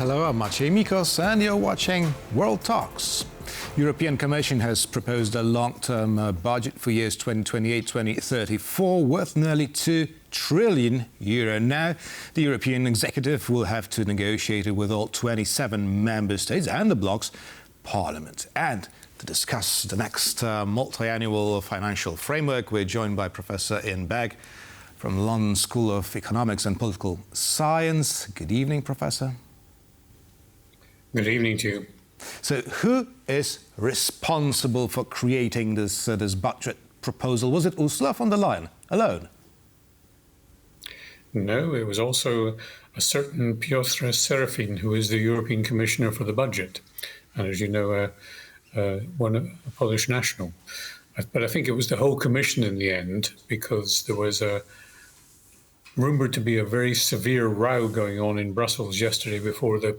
Hello, I'm Maciej Mikos and you're watching World Talks. European Commission has proposed a long-term budget for years 2028-2034 worth nearly €2 trillion. Now, the European executive will have to negotiate it with all 27 member states and the bloc's parliament. And to discuss the next multi-annual financial framework, we're joined by Professor Iain Begg from London School of Economics and Political Science. Good evening, Professor. Good evening to you. So who is responsible for creating this budget proposal? Was it Ursula von der Leyen alone? No, it was also a certain Piotr Serafin, who is the European Commissioner for the Budget, and as you know, a Polish national. But I think it was the whole Commission in the end, because there was rumoured to be a very severe row going on in Brussels yesterday before the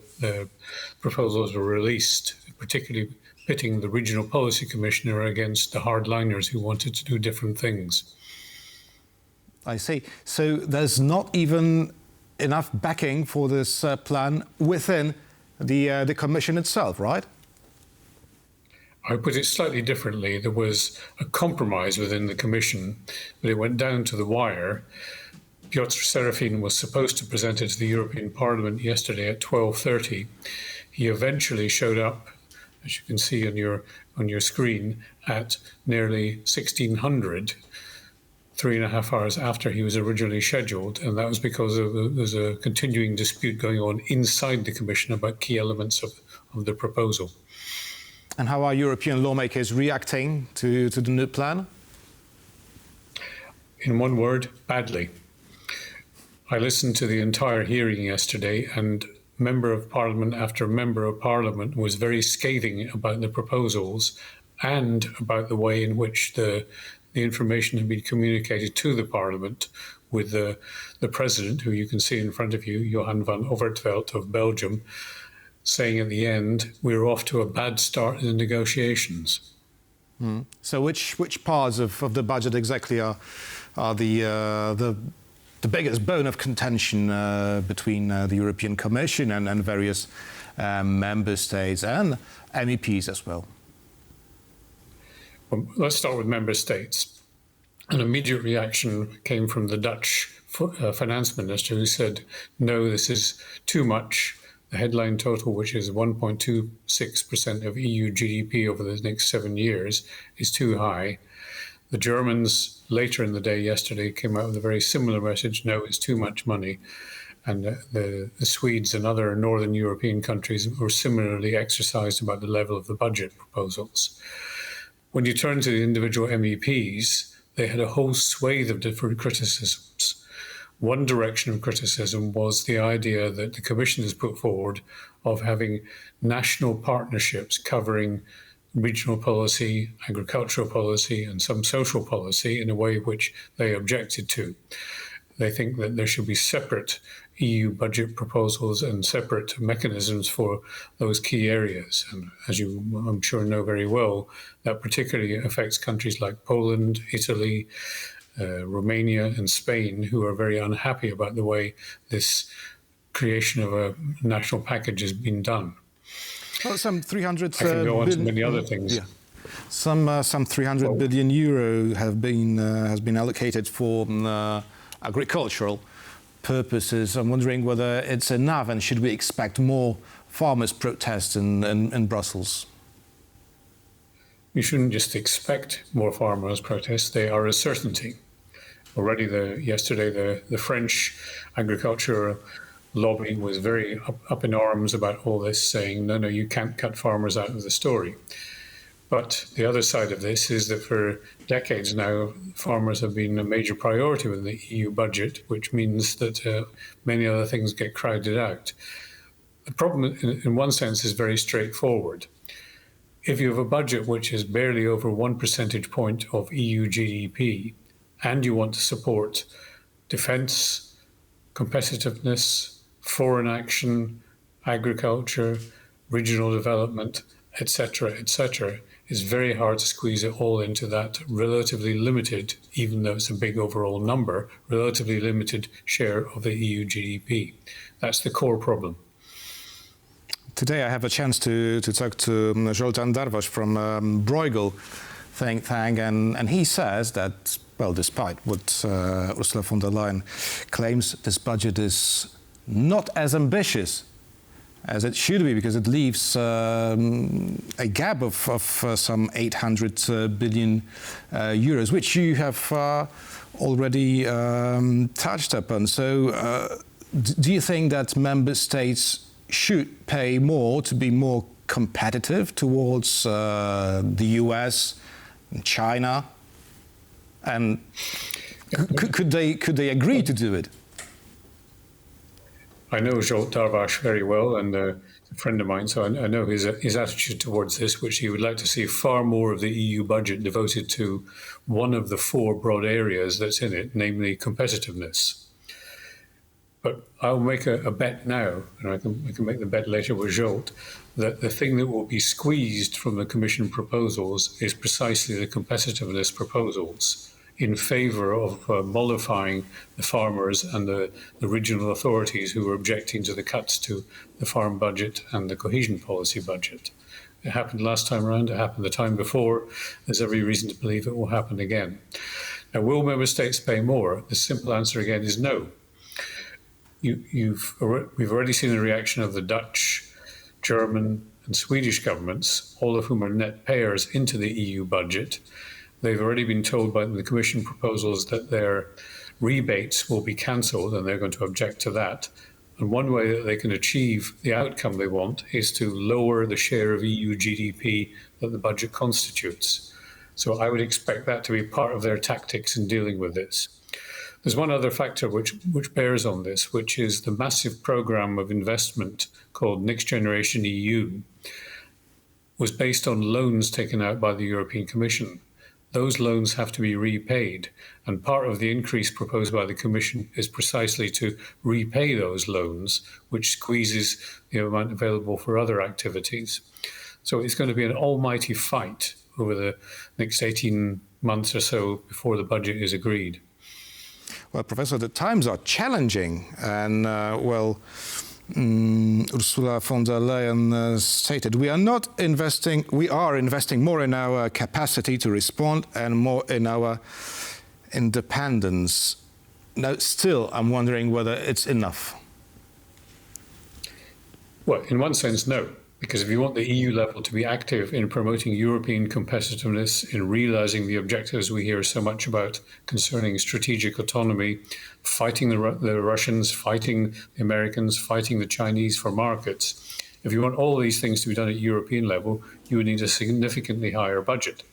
proposals were released, particularly pitting the Regional Policy Commissioner against the hardliners who wanted to do different things. I see. So there's not even enough backing for this plan within the Commission itself, right? I put it slightly differently. There was a compromise within the Commission, but it went down to the wire. Piotr Serafin was supposed to present it to the European Parliament yesterday at 12:30. He eventually showed up, as you can see on your screen, at nearly 1600, 3.5 hours after he was originally scheduled, and that was because there's a continuing dispute going on inside the Commission about key elements of the proposal. And how are European lawmakers reacting to the new plan? In one word, badly. I listened to the entire hearing yesterday, and Member of Parliament after Member of Parliament was very scathing about the proposals and about the way in which the information had been communicated to the Parliament, with the President, who you can see in front of you, Johan van Overtveld of Belgium, saying at the end, we're off to a bad start in the negotiations. So which parts of the budget exactly are the biggest bone of contention between the European Commission and various member states and MEPs as well? Well, let's start with member states. An immediate reaction came from the Dutch finance minister, who said, no, this is too much. The headline total, which is 1.26% of EU GDP over the next 7 years, is too high. The Germans, later in the day yesterday, came out with a very similar message, no, it's too much money. And the Swedes and other Northern European countries were similarly exercised about the level of the budget proposals. When you turn to the individual MEPs, they had a whole swathe of different criticisms. One direction of criticism was the idea that the Commission has put forward of having national partnerships covering regional policy, agricultural policy, and some social policy in a way which they objected to. They think that there should be separate EU budget proposals and separate mechanisms for those key areas. And as you, I'm sure, know very well, that particularly affects countries like Poland, Italy, Romania, and Spain, who are very unhappy about the way this creation of a national package has been done. Well, some 300. I can go on to many other things. Yeah. Some 300 billion euro has been allocated for agricultural purposes. I'm wondering whether it's enough, and should we expect more farmers' protests in Brussels? You shouldn't just expect more farmers' protests; they are a certainty. Already, yesterday, the French agriculture lobby was very up in arms about all this, saying, no, you can't cut farmers out of the story. But the other side of this is that for decades now, farmers have been a major priority within the EU budget, which means that many other things get crowded out. The problem, in one sense, is very straightforward. If you have a budget which is barely over 1 percentage point of EU GDP, and you want to support defence, competitiveness, foreign action, agriculture, regional development, etc., it's very hard to squeeze it all into that relatively limited, even though it's a big overall number, relatively limited share of the EU GDP. That's the core problem. Today I have a chance to talk to Zoltán Darvas from Bruegel think tank, and he says that, well, despite what Ursula von der Leyen claims, this budget is not as ambitious as it should be, because it leaves a gap of some 800 billion euros, which you have already touched upon. So do you think that member states should pay more to be more competitive towards the US and China? And could they agree to do it? I know Zsolt Darvas very well, and a friend of mine, so I know his attitude towards this, which he would like to see far more of the EU budget devoted to one of the four broad areas that's in it, namely competitiveness. But I'll make a bet now, and I can make the bet later with Zsolt, that the thing that will be squeezed from the Commission proposals is precisely the competitiveness proposals, in favour of mollifying the farmers and the regional authorities who were objecting to the cuts to the farm budget and the cohesion policy budget. It happened last time around, it happened the time before. There's every reason to believe it will happen again. Now, will member states pay more? The simple answer again is no. We've already seen the reaction of the Dutch, German and Swedish governments, all of whom are net payers into the EU budget. They've already been told by the Commission proposals that their rebates will be cancelled, and they're going to object to that. And one way that they can achieve the outcome they want is to lower the share of EU GDP that the budget constitutes. So I would expect that to be part of their tactics in dealing with this. There's one other factor which bears on this, which is the massive programme of investment called Next Generation EU was based on loans taken out by the European Commission. Those loans have to be repaid, and part of the increase proposed by the Commission is precisely to repay those loans, which squeezes the amount available for other activities. So it's going to be an almighty fight over the next 18 months or so before the budget is agreed. Well, Professor, the times are challenging, and Ursula von der Leyen stated, we are investing more in our capacity to respond and more in our independence. Now, still, I'm wondering whether it's enough. Well, in one sense, no. Because if you want the EU level to be active in promoting European competitiveness, in realising the objectives we hear so much about concerning strategic autonomy, fighting the Russians, fighting the Americans, fighting the Chinese for markets, if you want all these things to be done at European level, you would need a significantly higher budget.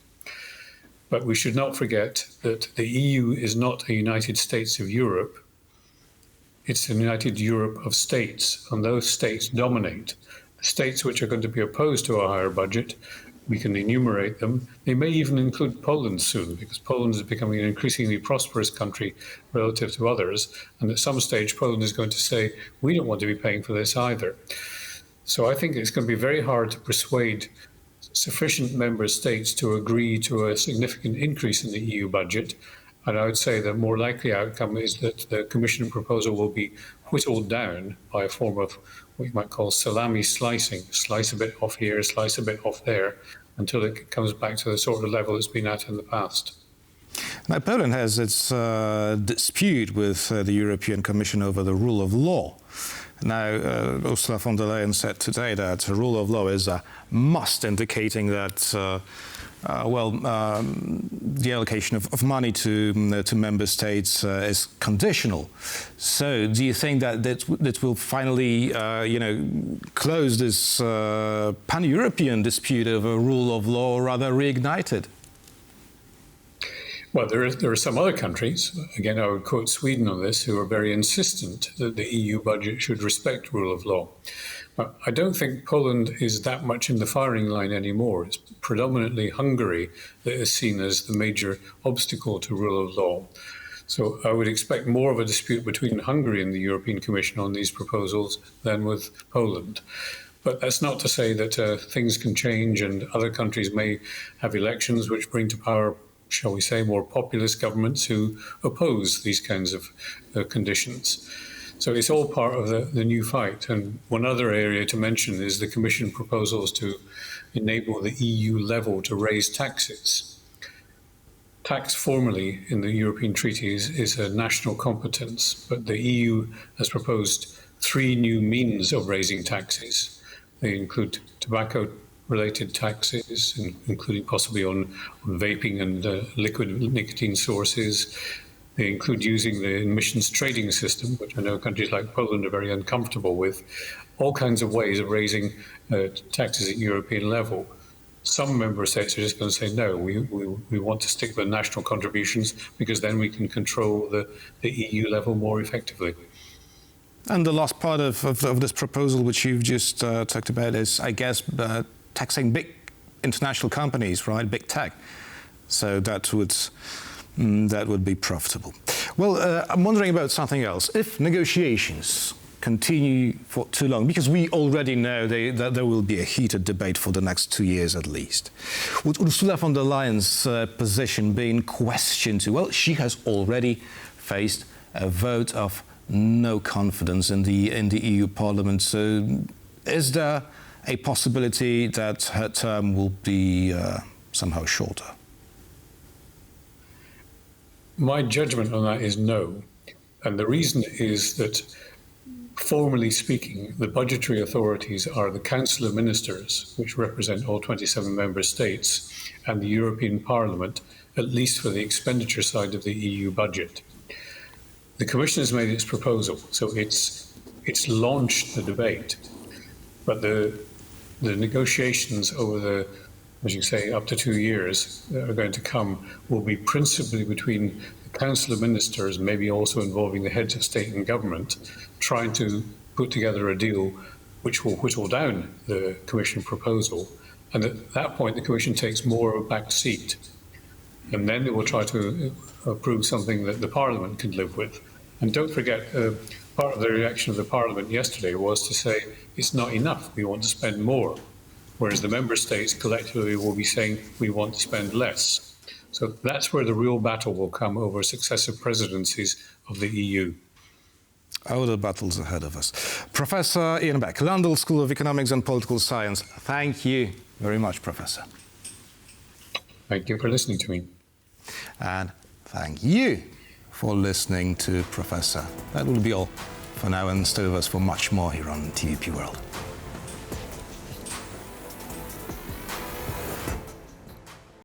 But we should not forget that the EU is not a United States of Europe. It's a United Europe of states, and those states dominate. States which are going to be opposed to a higher budget, we can enumerate them. They may even include Poland soon, because Poland is becoming an increasingly prosperous country relative to others. And at some stage, Poland is going to say, we don't want to be paying for this either. So I think it's going to be very hard to persuade sufficient member states to agree to a significant increase in the EU budget. And I would say the more likely outcome is that the Commission proposal will be whittled down by a form of what you might call salami slicing, slice a bit off here, slice a bit off there, until it comes back to the sort of level it's been at in the past. Now, Poland has its dispute with the European Commission over the rule of law. Now, Ursula von der Leyen said today that the rule of law is a must, indicating that the allocation of money to member states is conditional. So, do you think that will finally, close this pan-European dispute over rule of law, or rather reignite it? Well, there are some other countries, again, I would quote Sweden on this, who are very insistent that the EU budget should respect rule of law. But I don't think Poland is that much in the firing line anymore. It's predominantly Hungary that is seen as the major obstacle to rule of law. So I would expect more of a dispute between Hungary and the European Commission on these proposals than with Poland. But that's not to say that things can change and other countries may have elections which bring to power, shall we say, more populist governments who oppose these kinds of conditions. So it's all part of the new fight. And one other area to mention is the Commission proposals to enable the EU level to raise taxes. Tax formally in the European treaties is a national competence, but the EU has proposed 3 new means of raising taxes. They include tobacco-related taxes, including possibly on vaping and liquid nicotine sources. They include using the emissions trading system, which I know countries like Poland are very uncomfortable with. All kinds of ways of raising taxes at European level. Some member states are just going to say, no, we want to stick with national contributions because then we can control the EU level more effectively. And the last part of this proposal, which you've just talked about, is, I guess, taxing big international companies, right? Big tech. So that would be profitable. Well, I'm wondering about something else. If negotiations continue for too long, because we already know that there will be a heated debate for the next 2 years at least, would Ursula von der Leyen's position be in question too? Well, she has already faced a vote of no confidence in the EU Parliament. So is there a possibility that her term will be somehow shorter? My judgment on that is no. And the reason is that, formally speaking, the budgetary authorities are the Council of Ministers, which represent all 27 member states, and the European Parliament, at least for the expenditure side of the EU budget. The Commission has made its proposal, so it's launched the debate. But the negotiations over the, as you say, up to 2 years that are going to come will be principally between the Council of Ministers, maybe also involving the heads of state and government, trying to put together a deal which will whittle down the Commission proposal. And at that point, the Commission takes more of a back seat. And then it will try to approve something that the Parliament can live with. And don't forget, part of the reaction of the Parliament yesterday was to say, it's not enough, we want to spend more. Whereas the member states collectively will be saying, we want to spend less. So that's where the real battle will come over successive presidencies of the EU. Oh, the battle's ahead of us. Professor Iain Begg, London School of Economics and Political Science. Thank you very much, Professor. Thank you for listening to me. And thank you for listening to Professor. That will be all for now, and stay with us for much more here on TVP World.